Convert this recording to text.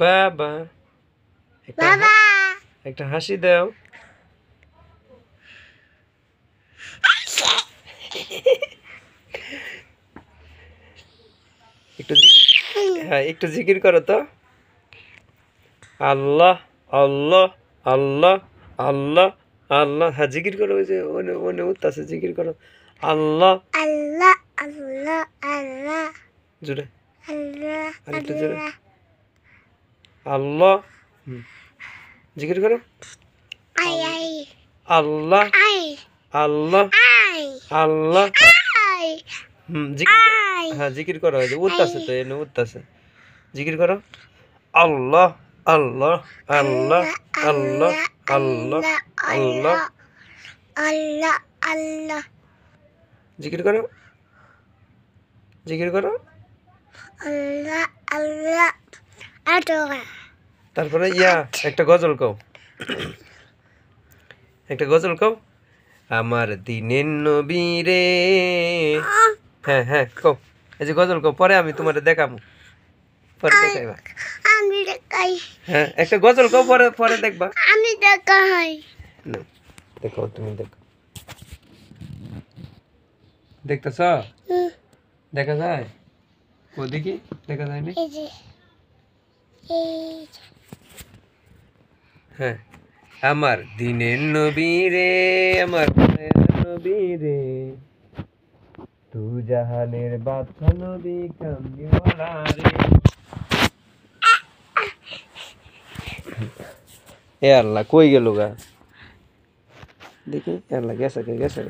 বাবা বাবা একটা হাসি দাও। হ্যাঁ একটু জিকির করো তো। আল্লাহ আল্লাহ আল্লাহ আল্লাহ আল্লাহ। হ্যাঁ জিকির করো, ওই যে ওনে ওনে উঠতেছে, জিকির করো। আল্লাহ আল্লাহ আল্লাহ আল্লাহ জোরে, আল্লাহ আরেকটু জোরে। আল্লাহ জিকির করো। I I Allah I Allah I Allah. I জিকির হ্যাঁ জিকির করো, ওই যে উঠতেছে তো এনে উঠতেছে, জিকির করো। আল্লাহ আল্লাহ আল্লাহ আল্লাহ আল্লাহ আল্লাহ। আল্লাহ আল্লাহ জিকির করো, জিকির করো। আল্লাহ আল্লাহ আল্লাহ। তারপরে একটা গজল কও, একটা গজল কও। আমার দিনের নবী রে। হ্যাঁ হ্যাঁ কও, এই যে গজল কও, পরে আমি তোমারে দেখাবো, পরে দেখাইবা। আমি দেখাই। হ্যাঁ একটা গজল কও, পরে পরে দেখবা। আমি দেখাই। না দেখো, তুমি দেখো, দেখতেছ? দেখা যায় ওদিকে, দেখা যায় না। এই যে হ্যাঁ আমার দিনের নবী রে, আমার মায়ের নবী রে, তু জাহানের বাদশা নবী কামলিওয়ালা রে। এ আল্লাহ কই গেল গা, দেখি আল্লাহ গেছে গেছে।